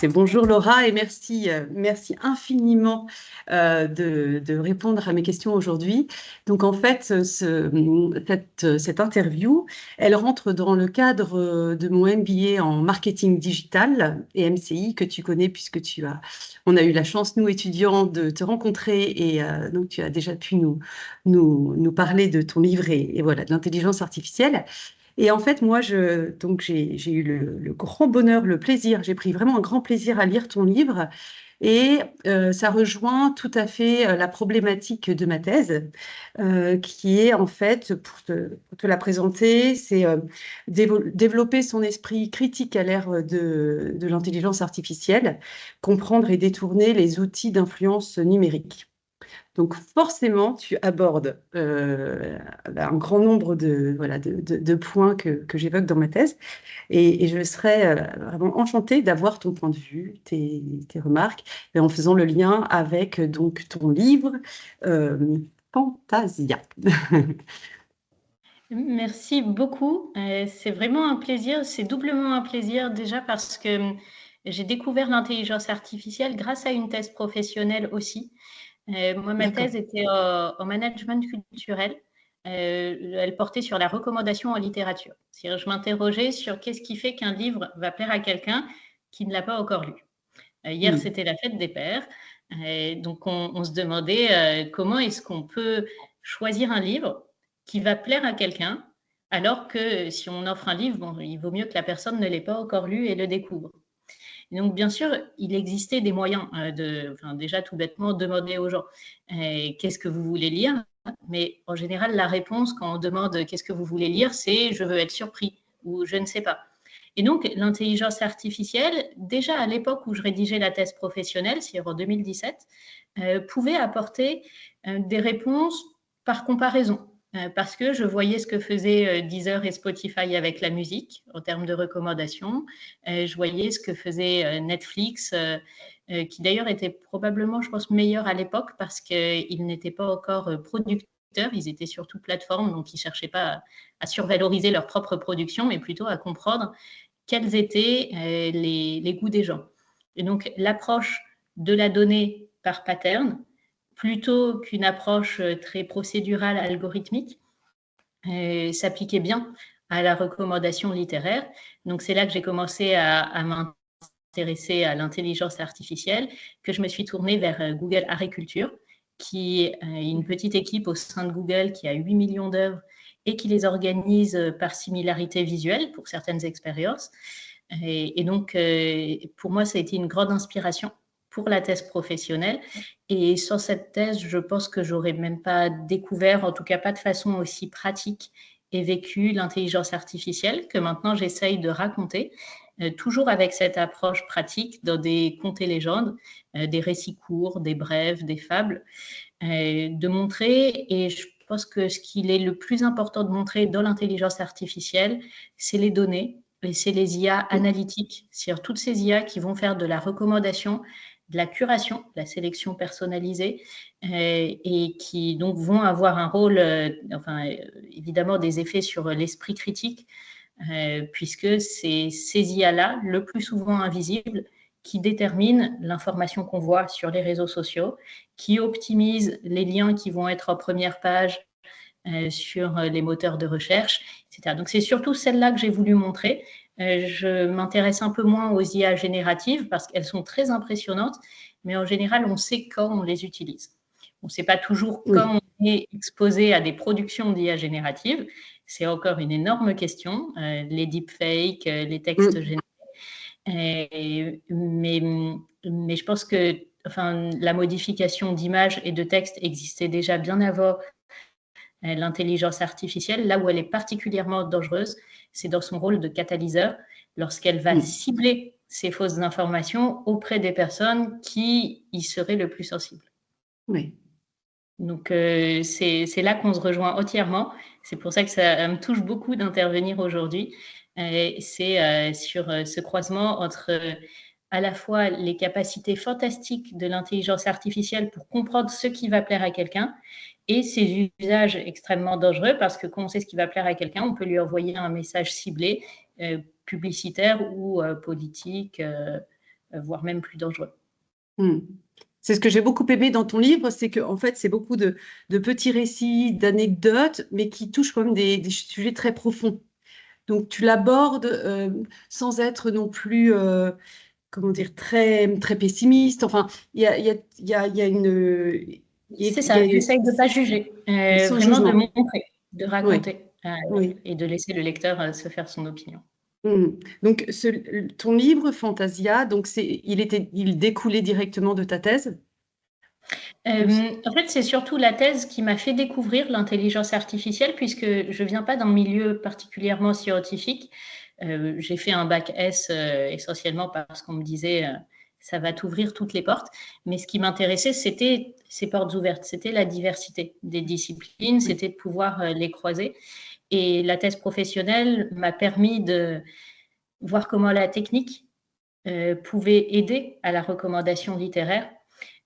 Bonjour Laura et merci infiniment de répondre à mes questions aujourd'hui. Donc en fait, cette interview, elle rentre dans le cadre de mon MBA en marketing digital et MCI que tu connais puisque on a eu la chance, nous étudiants, de te rencontrer et donc tu as déjà pu nous parler de ton livre et voilà, de l'intelligence artificielle. Et en fait, moi, donc j'ai eu le grand bonheur, le plaisir, j'ai pris vraiment un grand plaisir à lire ton livre. Et ça rejoint tout à fait la problématique de ma thèse, qui est en fait, pour te la présenter, c'est développer son esprit critique à l'ère de l'intelligence artificielle, comprendre et détourner les outils d'influence numérique. Donc forcément, tu abordes un grand nombre de points que j'évoque dans ma thèse et je serais vraiment enchantée d'avoir ton point de vue, tes remarques, et en faisant le lien avec donc ton livre euh, Fantasia. Merci beaucoup. C'est vraiment un plaisir. C'est doublement un plaisir déjà parce que j'ai découvert l'intelligence artificielle grâce à une thèse professionnelle aussi. Moi, ma D'accord. thèse était en management culturel. Elle portait sur la recommandation en littérature. C'est-à-dire, je m'interrogeais sur qu'est-ce qui fait qu'un livre va plaire à quelqu'un qui ne l'a pas encore lu. Hier, Mm. c'était la fête des pères. Donc, on se demandait comment est-ce qu'on peut choisir un livre qui va plaire à quelqu'un, alors que si on offre un livre, bon, il vaut mieux que la personne ne l'ait pas encore lu et le découvre. Et donc, bien sûr, il existait des moyens déjà tout bêtement, demander aux gens qu'est-ce que vous voulez lire. Mais en général, la réponse quand on demande qu'est-ce que vous voulez lire, c'est je veux être surpris ou je ne sais pas. Et donc, l'intelligence artificielle, déjà à l'époque où je rédigeais la thèse professionnelle, c'est en 2017, pouvait apporter des réponses par comparaison. Parce que je voyais ce que faisaient Deezer et Spotify avec la musique en termes de recommandations. Je voyais ce que faisait Netflix, qui d'ailleurs était probablement, je pense, meilleur à l'époque parce qu'ils n'étaient pas encore producteurs, ils étaient surtout plateformes, donc ils ne cherchaient pas à survaloriser leur propre production, mais plutôt à comprendre quels étaient les goûts des gens. Et donc, l'approche de la donnée par pattern, plutôt qu'une approche très procédurale, algorithmique, s'appliquait bien à la recommandation littéraire. Donc, c'est là que j'ai commencé à m'intéresser à l'intelligence artificielle, que je me suis tournée vers Google Agriculture, qui est une petite équipe au sein de Google qui a 8 millions d'œuvres et qui les organise par similarité visuelle pour certaines expériences. Et donc, pour moi, ça a été une grande inspiration pour la thèse professionnelle. Et sans cette thèse, je pense que j'aurais même pas découvert, en tout cas pas de façon aussi pratique et vécu l'intelligence artificielle que maintenant j'essaye de raconter, toujours avec cette approche pratique dans des contes et légendes, des récits courts, des brèves, des fables, de montrer, et je pense que ce qu'il est le plus important de montrer dans l'intelligence artificielle, c'est les données et c'est les IA analytiques, c'est-à-dire toutes ces IA qui vont faire de la recommandation, de la curation, de la sélection personnalisée, et qui donc vont avoir un rôle, évidemment des effets sur l'esprit critique, puisque c'est ces IA-là, le plus souvent invisibles, qui déterminent l'information qu'on voit sur les réseaux sociaux, qui optimisent les liens qui vont être en première page sur les moteurs de recherche, etc. Donc, c'est surtout celle-là que j'ai voulu montrer. Je m'intéresse un peu moins aux IA génératives parce qu'elles sont très impressionnantes, mais en général, on sait quand on les utilise. On ne sait pas toujours quand Oui. on est exposé à des productions d'IA génératives. C'est encore une énorme question, les deepfakes, les textes Mm. générés. Mais je pense que la modification d'images et de textes existait déjà bien avant l'intelligence artificielle. Là où elle est particulièrement dangereuse, c'est dans son rôle de catalyseur, lorsqu'elle va Mm. cibler ces fausses informations auprès des personnes qui y seraient le plus sensibles. Oui. Donc, c'est là qu'on se rejoint entièrement. C'est pour ça que ça me touche beaucoup d'intervenir aujourd'hui. C'est sur ce croisement entre à la fois les capacités fantastiques de l'intelligence artificielle pour comprendre ce qui va plaire à quelqu'un et ses usages extrêmement dangereux parce que quand on sait ce qui va plaire à quelqu'un, on peut lui envoyer un message ciblé, publicitaire ou politique, voire même plus dangereux. C'est ce que j'ai beaucoup aimé dans ton livre, c'est que en fait, c'est beaucoup de petits récits, d'anecdotes, mais qui touchent quand même des sujets très profonds. Donc, tu l'abordes sans être non plus, comment dire, très, très pessimiste. Enfin, il y a, il y a, il y a, il y a une... C'est ça, j'essaye de ne pas juger, sans vraiment de jugement. montrer, de Oui, raconter oui. et de laisser le lecteur se faire son opinion. Donc, ton livre, Fantasia, donc il découlait directement de ta thèse? En fait, c'est surtout la thèse qui m'a fait découvrir l'intelligence artificielle, puisque je ne viens pas d'un milieu particulièrement scientifique. J'ai fait un bac S essentiellement parce qu'on me disait ça va t'ouvrir toutes les portes. Mais ce qui m'intéressait, c'était ces portes ouvertes, c'était la diversité des disciplines, c'était de pouvoir les croiser. Et la thèse professionnelle m'a permis de voir comment la technique pouvait aider à la recommandation littéraire.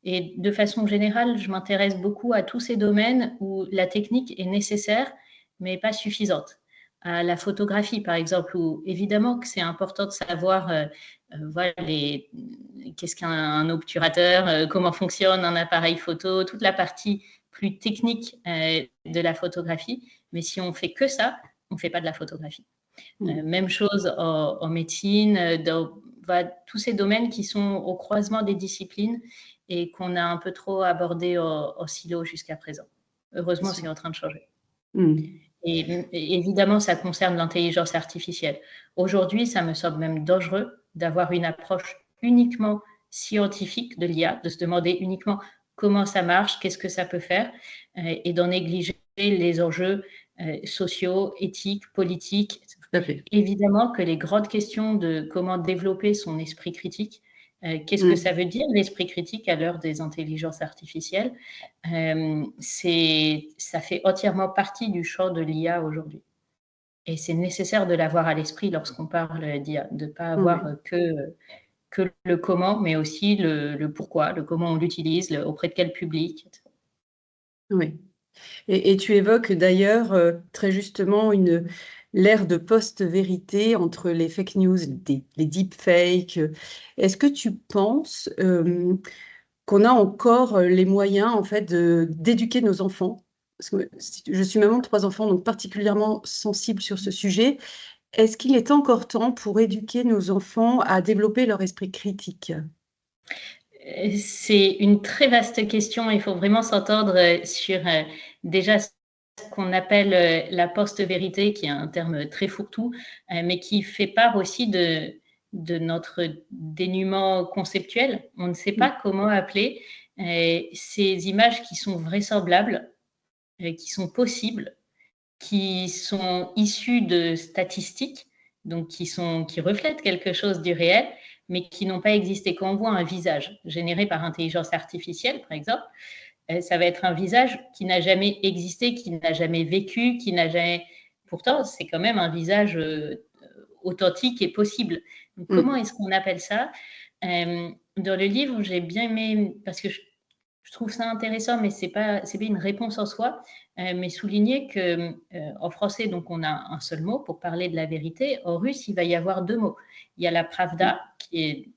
Et de façon générale, je m'intéresse beaucoup à tous ces domaines où la technique est nécessaire, mais pas suffisante. À la photographie, par exemple, où évidemment que c'est important de savoir voilà, qu'est-ce qu'un obturateur, comment fonctionne un appareil photo, toute la partie plus technique de la photographie. Mais si on fait que ça, on ne fait pas de la photographie. Même chose en médecine, dans tous ces domaines qui sont au croisement des disciplines et qu'on a un peu trop abordé en silo jusqu'à présent. Heureusement, c'est en train de changer. Et évidemment, ça concerne l'intelligence artificielle. Aujourd'hui, ça me semble même dangereux d'avoir une approche uniquement scientifique de l'IA, de se demander uniquement comment ça marche, qu'est-ce que ça peut faire, et d'en négliger les enjeux sociaux, éthiques, politiques. Tout à fait. Évidemment que les grandes questions de comment développer son esprit critique, qu'est-ce que ça veut dire l'esprit critique à l'heure des intelligences artificielles, ça fait entièrement partie du champ de l'IA aujourd'hui. Et c'est nécessaire de l'avoir à l'esprit lorsqu'on parle d'IA, de ne pas avoir que le comment, mais aussi le pourquoi, le comment on l'utilise, auprès de quel public, etc. Oui. Et tu évoques d'ailleurs très justement l'ère de post-vérité entre les fake news, les deepfakes. Est-ce que tu penses qu'on a encore les moyens en fait d'éduquer nos enfants? Parce que je suis maman de 3 enfants, donc particulièrement sensible sur ce sujet. Est-ce qu'il est encore temps pour éduquer nos enfants à développer leur esprit critique? C'est une très vaste question. Il faut vraiment s'entendre sur déjà ce qu'on appelle la post-vérité, qui est un terme très fourre-tout, mais qui fait part aussi de notre dénuement conceptuel. On ne sait pas comment appeler ces images qui sont vraisemblables, qui sont possibles, qui sont issues de statistiques, donc qui reflètent quelque chose du réel, mais qui n'ont pas existé. Quand on voit un visage généré par intelligence artificielle, par exemple, ça va être un visage qui n'a jamais existé, qui n'a jamais vécu, qui n'a jamais... Pourtant, c'est quand même un visage authentique et possible. Donc, comment est-ce qu'on appelle ça? Dans le livre, j'ai bien aimé, parce que je trouve ça intéressant, mais c'est pas une réponse en soi, mais souligner que en français, donc on a un seul mot pour parler de la vérité. En russe, il va y avoir 2 mots. Il y a la pravda, qui est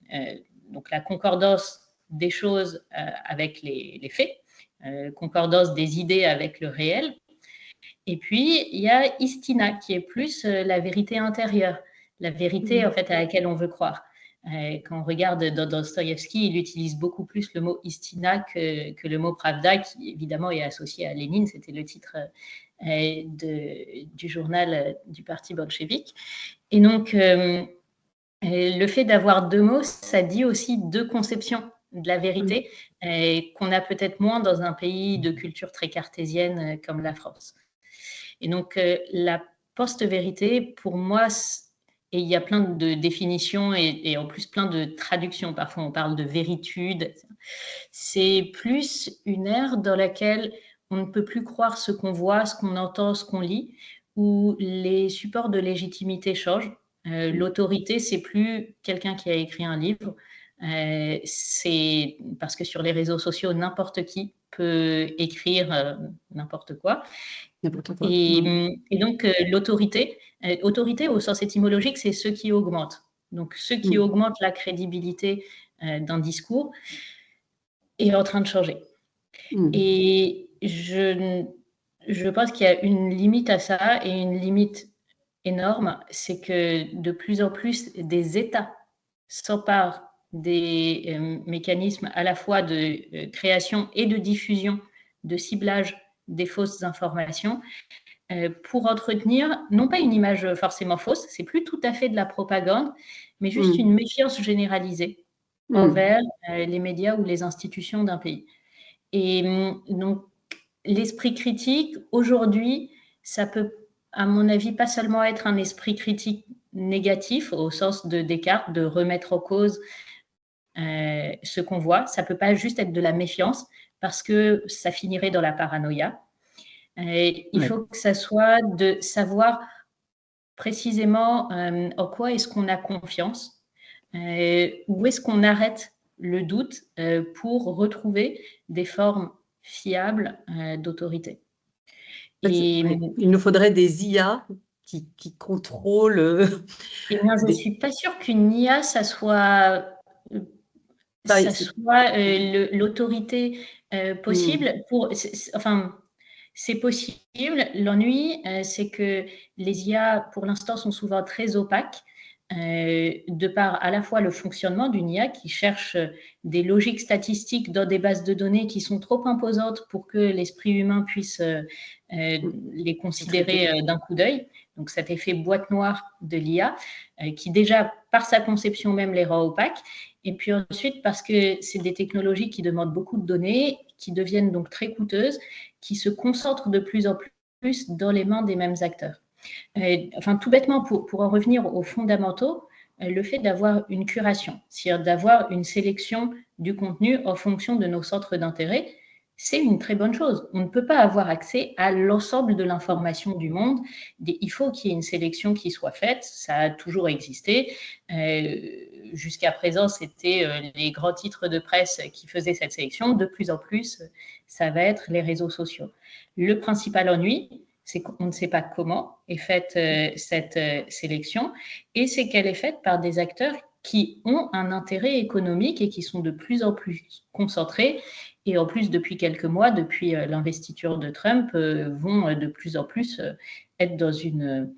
donc la concordance des choses avec les faits, concordance des idées avec le réel. Et puis, il y a istina, qui est plus la vérité intérieure, la vérité en fait à laquelle on veut croire. Quand on regarde dans Dostoïevski, il utilise beaucoup plus le mot istina que le mot pravda, qui évidemment est associé à Lénine. C'était le titre du journal du parti bolchevique. Et donc, le fait d'avoir 2 mots, ça dit aussi 2 conceptions de la vérité qu'on a peut-être moins dans un pays de culture très cartésienne comme la France. Et donc, la post-vérité, pour moi, et il y a plein de définitions et en plus plein de traductions. Parfois, on parle de véritude. C'est plus une ère dans laquelle on ne peut plus croire ce qu'on voit, ce qu'on entend, ce qu'on lit, où les supports de légitimité changent. L'autorité, c'est plus quelqu'un qui a écrit un livre. C'est parce que sur les réseaux sociaux, n'importe qui peut écrire n'importe quoi. Et donc, l'autorité, autorité au sens étymologique, c'est ce qui augmente. donc ce qui augmente la crédibilité d'un discours, est en train de changer. Et je pense qu'il y a une limite à ça, et une limite énorme, c'est que de plus en plus des États s'emparent des mécanismes à la fois de création et de diffusion, de ciblage des fausses informations, pour entretenir, non pas une image forcément fausse, c'est plus tout à fait de la propagande, mais juste une méfiance généralisée envers les médias ou les institutions d'un pays. Et donc, l'esprit critique, aujourd'hui, ça peut, à mon avis, pas seulement être un esprit critique négatif, au sens de Descartes, de remettre en cause ce qu'on voit. Ça peut pas juste être de la méfiance, parce que ça finirait dans la paranoïa. Il faut que ça soit de savoir précisément en quoi est-ce qu'on a confiance, où est-ce qu'on arrête le doute pour retrouver des formes fiables d'autorité. Et il nous faudrait des IA qui contrôlent. Et moi, je ne suis pas sûre qu'une IA, ça soit l'autorité possible. Enfin, c'est possible. L'ennui, c'est que les IA, pour l'instant, sont souvent très opaques, de par à la fois le fonctionnement d'une IA qui cherche des logiques statistiques dans des bases de données qui sont trop imposantes pour que l'esprit humain puisse les considérer d'un coup d'œil. Donc cet effet boîte noire de l'IA, qui déjà, par sa conception même, les rend opaques. Et puis ensuite, parce que c'est des technologies qui demandent beaucoup de données, qui deviennent donc très coûteuses, qui se concentrent de plus en plus dans les mains des mêmes acteurs. Enfin, tout bêtement, pour en revenir aux fondamentaux, le fait d'avoir une curation, c'est-à-dire d'avoir une sélection du contenu en fonction de nos centres d'intérêt, c'est une très bonne chose. On ne peut pas avoir accès à l'ensemble de l'information du monde. Il faut qu'il y ait une sélection qui soit faite. Ça a toujours existé. Jusqu'à présent, c'était les grands titres de presse qui faisaient cette sélection. De plus en plus, ça va être les réseaux sociaux. Le principal ennui, c'est qu'on ne sait pas comment est faite cette sélection, et c'est qu'elle est faite par des acteurs qui ont un intérêt économique et qui sont de plus en plus concentrés. Et en plus, depuis quelques mois, depuis l'investiture de Trump, vont de plus en plus être dans une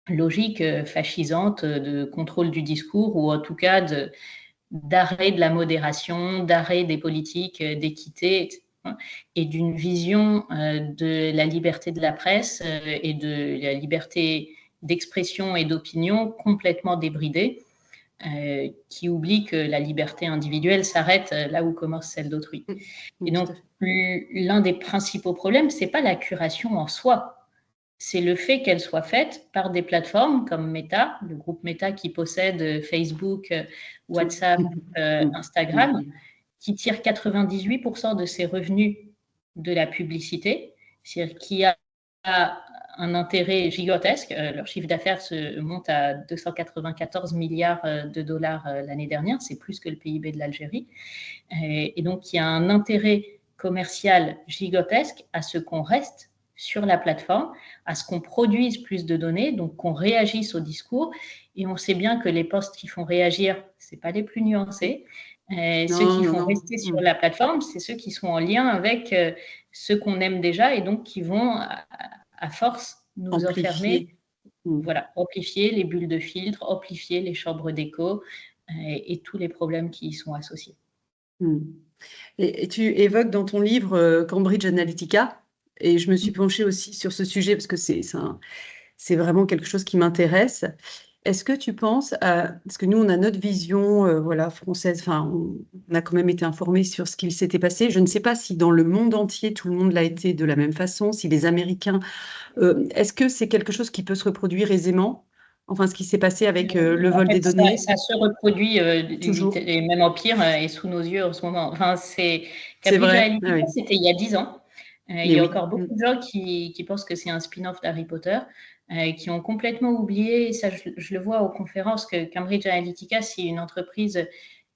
logique fascisante de contrôle du discours, ou en tout cas d'arrêt de la modération, d'arrêt des politiques d'équité, etc., et d'une vision de la liberté de la presse et de la liberté d'expression et d'opinion complètement débridée, qui oublie que la liberté individuelle s'arrête là où commence celle d'autrui. Et donc, l'un des principaux problèmes, ce n'est pas la curation en soi, c'est le fait qu'elle soit faite par des plateformes comme Meta, le groupe Meta qui possède Facebook, WhatsApp, Instagram, qui tire 98% de ses revenus de la publicité, c'est-à-dire qui a un intérêt gigantesque. Leur chiffre d'affaires monte à 294 milliards de dollars l'année dernière, c'est plus que le PIB de l'Algérie. Et donc, il y a un intérêt commercial gigantesque à ce qu'on reste sur la plateforme, à ce qu'on produise plus de données, donc qu'on réagisse au discours. Et on sait bien que les posts qui font réagir, ce n'est pas les plus nuancés. Ceux qui font rester sur la plateforme, c'est ceux qui sont en lien avec ceux qu'on aime déjà, et donc qui vont, à force, nous enfermer. Voilà, amplifier les bulles de filtre, amplifier les chambres d'écho et tous les problèmes qui y sont associés. Et tu évoques dans ton livre Cambridge Analytica, et je me suis penchée aussi sur ce sujet parce que c'est vraiment quelque chose qui m'intéresse. Est-ce que tu penses parce que nous, on a notre vision voilà, française, enfin, on a quand même été informés sur ce qu'il s'était passé. Je ne sais pas si dans le monde entier, tout le monde l'a été de la même façon, si les Américains... est-ce que c'est quelque chose qui peut se reproduire aisément? Enfin, ce qui s'est passé avec le vol des données. Ça se reproduit toujours. Et même en pire et sous nos yeux en ce moment. Enfin, C'est vrai. Ah oui. C'était il y a 10 ans. Il y a encore beaucoup de gens qui pensent que c'est un spin-off d'Harry Potter, qui ont complètement oublié, et ça je le vois aux conférences, que Cambridge Analytica, c'est une entreprise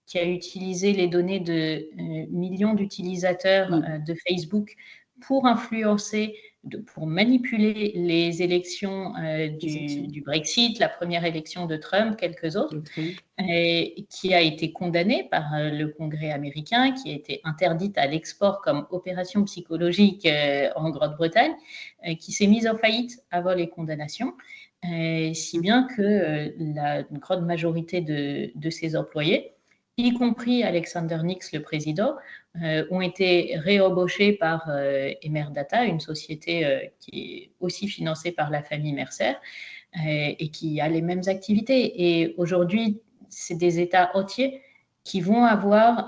qui a utilisé les données de millions d'utilisateurs de Facebook pour influencer pour manipuler les élections du Brexit, la première élection de Trump, quelques autres, qui a été condamnée par le Congrès américain, qui a été interdite à l'export comme opération psychologique en Grande-Bretagne, qui s'est mise en faillite avant les condamnations, si bien que la grande majorité de ses employés, y compris Alexander Nix, le président, ont été réembauchés par Emerdata, une société qui est aussi financée par la famille Mercer et qui a les mêmes activités. Et aujourd'hui, c'est des États entiers qui vont avoir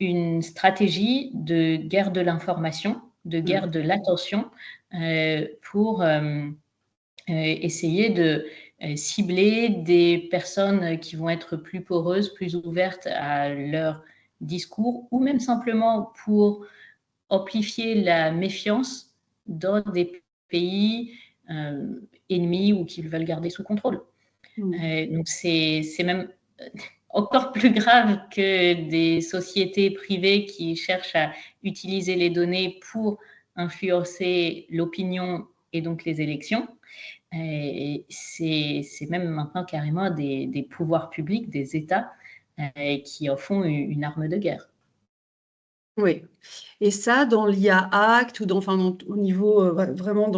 une stratégie de guerre de l'information, de guerre de l'attention pour essayer de cibler des personnes qui vont être plus poreuses, plus ouvertes à leur discours, ou même simplement pour amplifier la méfiance dans des pays ennemis ou qu'ils veulent garder sous contrôle. Donc c'est même encore plus grave que des sociétés privées qui cherchent à utiliser les données pour influencer l'opinion et donc les élections. C'est même maintenant carrément des pouvoirs publics, des États qui en font une arme de guerre. Oui, et ça, dans l'IA Act ou au niveau vraiment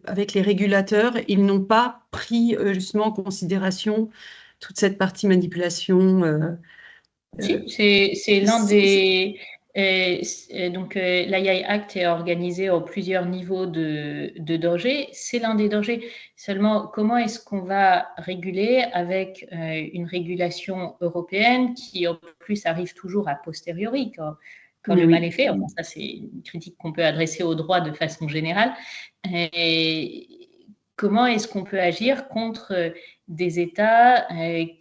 avec les régulateurs, ils n'ont pas pris justement en considération toute cette partie manipulation. Si, c'est l'un des... donc, l'AI Act est organisé en plusieurs niveaux de danger. C'est l'un des dangers. Seulement, comment est-ce qu'on va réguler avec une régulation européenne qui, en plus, arrive toujours a posteriori quand le mal est fait? Enfin, ça, c'est une critique qu'on peut adresser au droit de façon générale. Et comment est-ce qu'on peut agir contre des États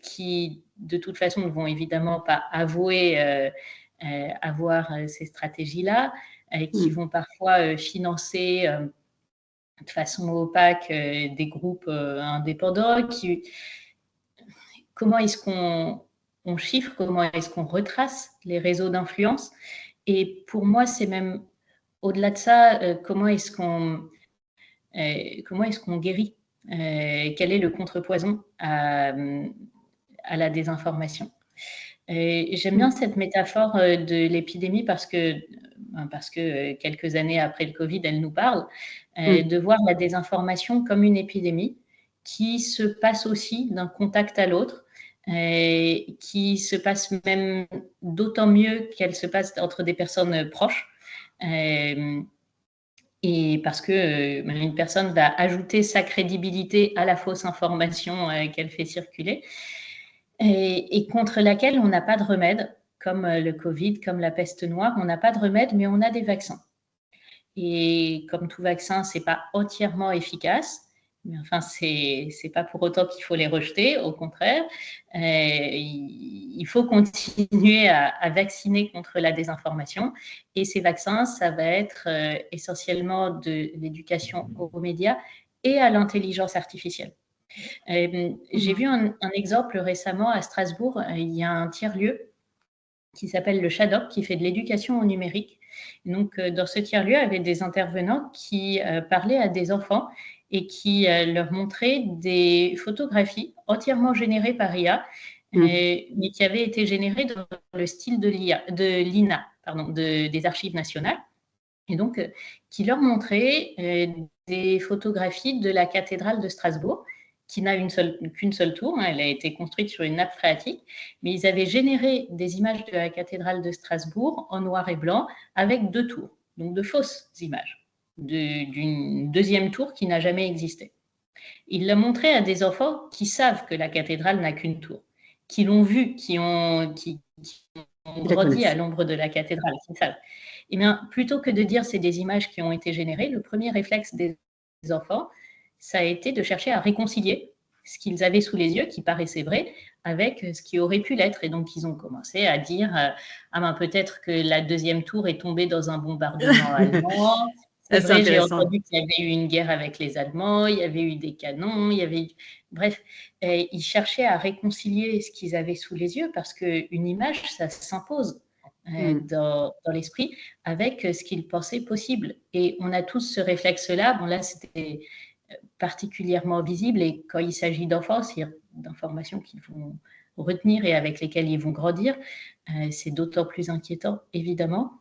qui, de toute façon, ne vont évidemment pas avouer avoir ces stratégies-là, qui vont parfois financer de façon opaque des groupes indépendants. Comment est-ce qu'on chiffre, comment est-ce qu'on retrace les réseaux d'influence? Et pour moi, c'est même au-delà de ça, comment est-ce qu'on guérit? Quel est le contrepoison à la désinformation? J'aime bien cette métaphore de l'épidémie parce que quelques années après le Covid, elle nous parle, de voir la désinformation comme une épidémie qui se passe aussi d'un contact à l'autre, qui se passe même d'autant mieux qu'elle se passe entre des personnes proches. Et parce que une personne va ajouter sa crédibilité à la fausse information qu'elle fait circuler et contre laquelle on n'a pas de remède, comme le Covid, comme la peste noire, on n'a pas de remède, mais on a des vaccins. Et comme tout vaccin, ce n'est pas entièrement efficace, mais enfin, c'est pas pour autant qu'il faut les rejeter, au contraire. Il faut continuer à vacciner contre la désinformation. Et ces vaccins, ça va être essentiellement de l'éducation aux médias et à l'intelligence artificielle. J'ai vu un exemple récemment à Strasbourg. Il y a un tiers-lieu qui s'appelle le Shadop, qui fait de l'éducation au numérique. Donc, dans ce tiers-lieu, il y avait des intervenants qui parlaient à des enfants et qui leur montraient des photographies entièrement générées par IA, mais qui avaient été générées dans le style de l'INA, des Archives nationales. Et donc, qui leur montraient des photographies de la cathédrale de Strasbourg, qui n'a qu'une seule tour, elle a été construite sur une nappe phréatique, mais ils avaient généré des images de la cathédrale de Strasbourg en noir et blanc avec 2 tours, donc de fausses images, d'une deuxième tour qui n'a jamais existé. Ils l'ont montré à des enfants qui savent que la cathédrale n'a qu'une tour, qui l'ont vue, qui ont grandi à l'ombre de la cathédrale, qui savent. Eh bien, plutôt que de dire c'est des images qui ont été générées, le premier réflexe des enfants, ça a été de chercher à réconcilier ce qu'ils avaient sous les yeux, qui paraissait vrai, avec ce qui aurait pu l'être. Et donc, ils ont commencé à dire peut-être que la deuxième tour est tombée dans un bombardement allemand. C'est vrai, j'ai entendu qu'il y avait eu une guerre avec les Allemands, il y avait eu des canons, il y avait eu... Bref, ils cherchaient à réconcilier ce qu'ils avaient sous les yeux parce qu'une image, ça s'impose. dans l'esprit avec ce qu'ils pensaient possible. Et on a tous ce réflexe-là. Bon, là, c'était particulièrement visible. Et quand il s'agit d'enfants, c'est-à-dire d'informations qu'ils vont retenir et avec lesquelles ils vont grandir, c'est d'autant plus inquiétant, évidemment.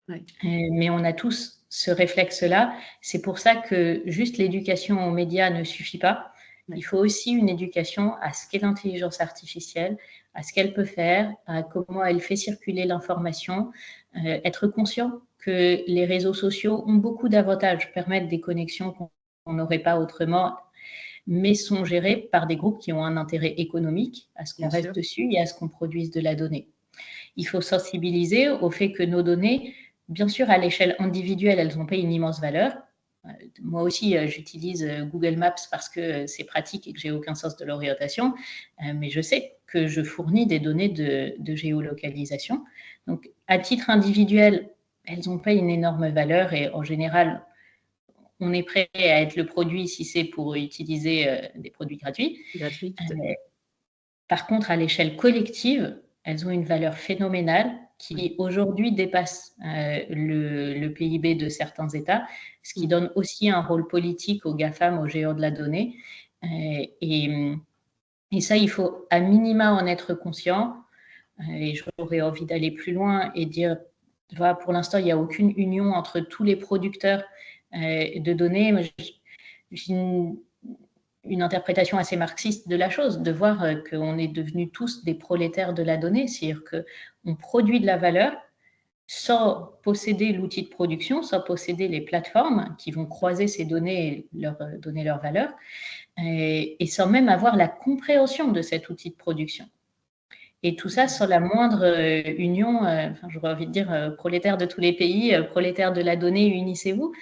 Oui. Mais on a tous ce réflexe-là. C'est pour ça que juste l'éducation aux médias ne suffit pas. Il faut aussi une éducation à ce qu'est l'intelligence artificielle, à ce qu'elle peut faire, à comment elle fait circuler l'information, être conscient que les réseaux sociaux ont beaucoup d'avantages, permettent des connexions qu'on n'aurait pas autrement, mais sont gérés par des groupes qui ont un intérêt économique à ce qu'on reste dessus et à ce qu'on produise de la donnée. Il faut sensibiliser au fait que nos données, bien sûr, à l'échelle individuelle, elles ont payé une immense valeur. Moi aussi, j'utilise Google Maps parce que c'est pratique et que j'ai aucun sens de l'orientation, mais je sais que je fournis des données de géolocalisation. Donc, à titre individuel, elles ont payé une énorme valeur et en général, on est prêt à être le produit si c'est pour utiliser des produits gratuits. Par contre, à l'échelle collective, elles ont une valeur phénoménale qui aujourd'hui dépasse le PIB de certains États, ce qui donne aussi un rôle politique aux GAFAM, aux géants de la donnée. Et ça, il faut à minima en être conscient. Et j'aurais envie d'aller plus loin et dire, voilà, pour l'instant, il n'y a aucune union entre tous les producteurs de données. J'ai une interprétation assez marxiste de la chose, de voir qu'on est devenus tous des prolétaires de la donnée, c'est-à-dire qu'on produit de la valeur sans posséder l'outil de production, sans posséder les plateformes qui vont croiser ces données et leur donner leur valeur, et sans même avoir la compréhension de cet outil de production. Et tout ça sans la moindre union, j'aurais envie de dire prolétaires de tous les pays, prolétaires de la donnée, unissez-vous.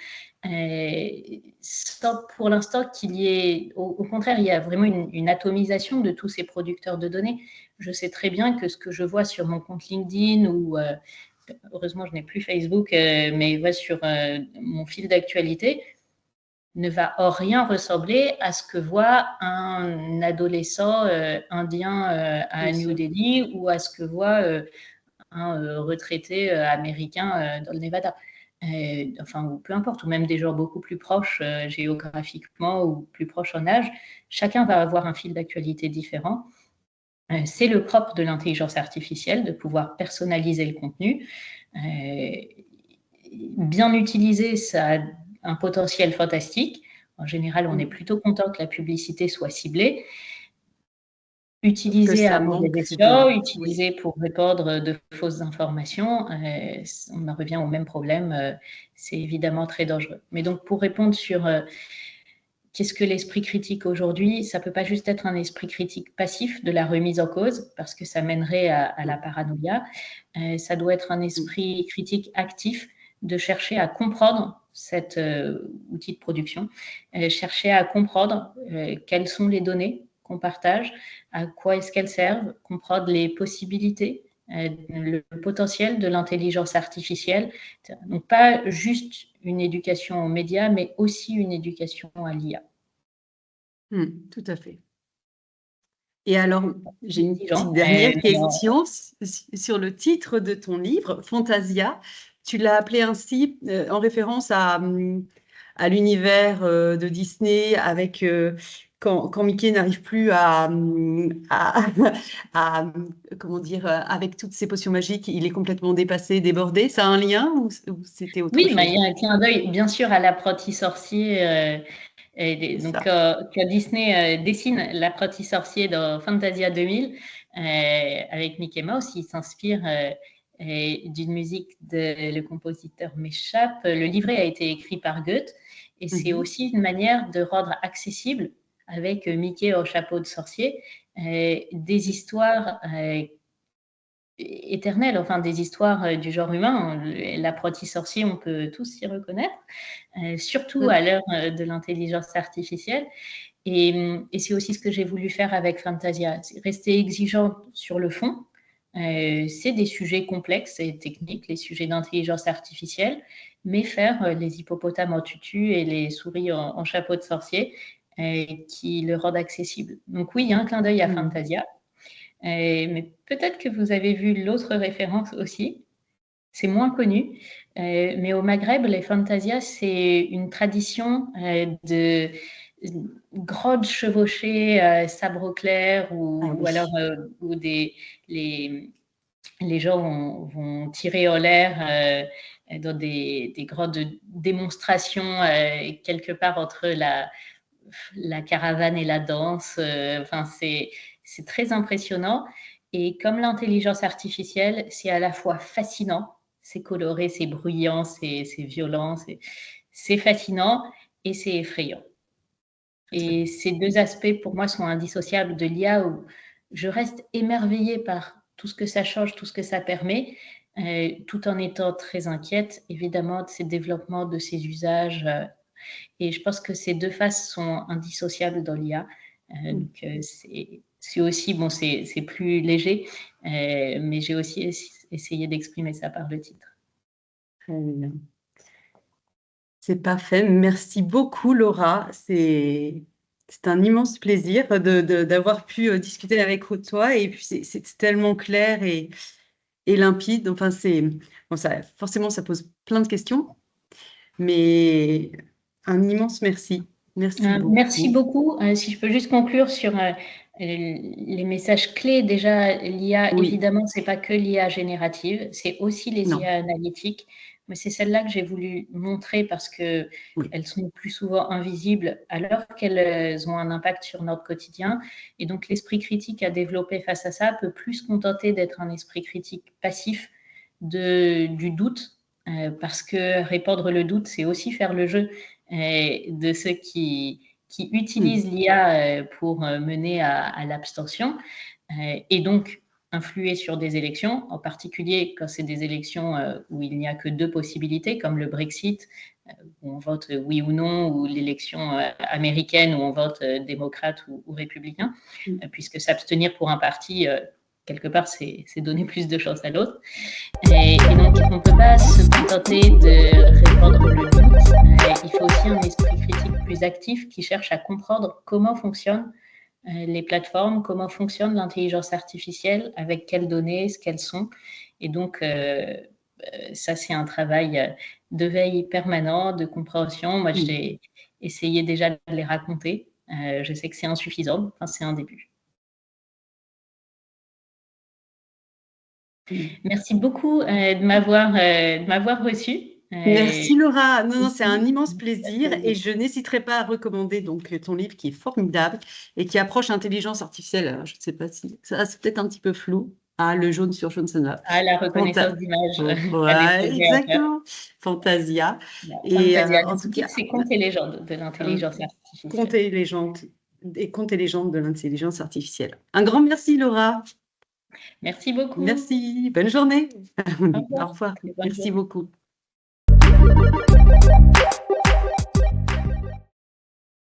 Sans pour l'instant qu'il y ait, au contraire, il y a vraiment une atomisation de tous ces producteurs de données. Je sais très bien que ce que je vois sur mon compte LinkedIn ou heureusement je n'ai plus Facebook, mais sur mon fil d'actualité, ne va en rien ressembler à ce que voit un adolescent indien à New Delhi ou à ce que voit un retraité américain dans le Nevada. Ou peu importe, ou même des gens beaucoup plus proches géographiquement ou plus proches en âge, chacun va avoir un fil d'actualité différent. C'est le propre de l'intelligence artificielle de pouvoir personnaliser le contenu. Bien utilisé, ça a un potentiel fantastique. En général, on est plutôt content que la publicité soit ciblée. Utilisé à mauvais escient, utilisé pour répandre de fausses informations, on en revient au même problème. C'est évidemment très dangereux. Mais donc, pour répondre sur qu'est-ce que l'esprit critique aujourd'hui, ça ne peut pas juste être un esprit critique passif de la remise en cause, parce que ça mènerait à la paranoïa. Ça doit être un esprit critique actif de chercher à comprendre cet outil de production, chercher à comprendre quelles sont les données qu'on partage, à quoi est-ce qu'elles servent, comprendre les possibilités, le potentiel de l'intelligence artificielle. Donc, pas juste une éducation aux médias, mais aussi une éducation à l'IA. Tout à fait. Et alors, j'ai une petite dernière question sur le titre de ton livre, Fantasia. Tu l'as appelé ainsi en référence à l'univers de Disney avec quand Mickey n'arrive plus à comment dire, avec toutes ses potions magiques, il est complètement dépassé, débordé. Ça a un lien ou c'était autre chose? Oui, il y a un clin d'œil, bien sûr, à l'apprenti sorcier. Donc, quand Disney dessine l'apprenti sorcier dans Fantasia 2000, avec Mickey Mouse, il s'inspire d'une musique le compositeur m'échappe. Le livret a été écrit par Goethe et c'est aussi une manière de rendre accessible, avec Mickey au chapeau de sorcier, des histoires éternelles, enfin des histoires du genre humain. L'apprenti sorcier, on peut tous s'y reconnaître, surtout à l'heure de l'intelligence artificielle. Et c'est aussi ce que j'ai voulu faire avec Fantasia, rester exigeant sur le fond. C'est des sujets complexes et techniques, les sujets d'intelligence artificielle, mais faire les hippopotames en tutu et les souris en chapeau de sorcier qui le rendent accessible. Donc oui, il y a un clin d'œil à Fantasia. Mais peut-être que vous avez vu l'autre référence aussi. c'est moins connu. Mais au Maghreb, les fantasias, c'est une tradition de grottes chevauchées, sabre au clair, Ah ou oui. alors où les gens vont tirer en l'air dans des grottes de démonstration quelque part entre la caravane et la danse. Enfin, c'est très impressionnant. Et comme l'intelligence artificielle, c'est à la fois fascinant, c'est coloré, c'est bruyant, c'est violent, c'est fascinant et c'est effrayant. Et ces deux aspects, pour moi, sont indissociables de l'IA, où je reste émerveillée par tout ce que ça change, tout ce que ça permet, tout en étant très inquiète, évidemment, de ces développements, de ces usages. Et je pense que ces deux faces sont indissociables dans l'IA. Donc, c'est aussi, bon, c'est plus léger, mais j'ai aussi essayé d'exprimer ça par le titre. Très bien. C'est parfait. Merci beaucoup, Laura. C'est un immense plaisir d'avoir pu discuter avec toi. Et puis, c'est tellement clair et limpide. Enfin, bon, forcément, ça pose plein de questions, mais un immense merci. Merci beaucoup. Merci beaucoup. Si je peux juste conclure sur les messages clés. Déjà, l'IA, Oui. évidemment, c'est pas que l'IA générative, c'est aussi les Non. IA analytiques. Mais c'est celle-là que j'ai voulu montrer parce que elles sont plus souvent invisibles alors qu'elles ont un impact sur notre quotidien. Et donc, l'esprit critique à développer face à ça peut plus se contenter d'être un esprit critique passif du doute, parce que répandre le doute, c'est aussi faire le jeu de ceux qui utilisent l'IA pour mener à l'abstention, et donc influer sur des élections, en particulier quand c'est des élections où il n'y a que deux possibilités, comme le Brexit, où on vote oui ou non, ou l'élection américaine, où on vote démocrate ou républicain, puisque s'abstenir pour un parti, quelque part, c'est donner plus de chance à l'autre. Et donc, on ne peut pas se contenter de répandre le doute. Il faut aussi un esprit critique plus actif qui cherche à comprendre comment fonctionnent les plateformes, comment fonctionne l'intelligence artificielle, avec quelles données, ce qu'elles sont. Et donc, ça, c'est un travail de veille permanent, de compréhension. Moi, j'ai essayé déjà de les raconter. Je sais que c'est insuffisant, enfin, c'est un début. Merci beaucoup de m'avoir reçu. Merci Laura. Non, c'est un immense plaisir et je n'hésiterai pas à recommander donc ton livre qui est formidable et qui approche l'intelligence artificielle. Alors, je ne sais pas si c'est peut-être un petit peu flou. Ah, le jaune sur jaune, ça ne va. Ah, la reconnaissance d'image. Ouais, exactement. Fantasia. Et en tout cas, c'est Contes et légendes de l'intelligence artificielle. Contes et légendes de l'intelligence artificielle. Un grand merci Laura. Merci beaucoup. Merci. Bonne journée. Au revoir. Au revoir. Bonne Merci journée. beaucoup.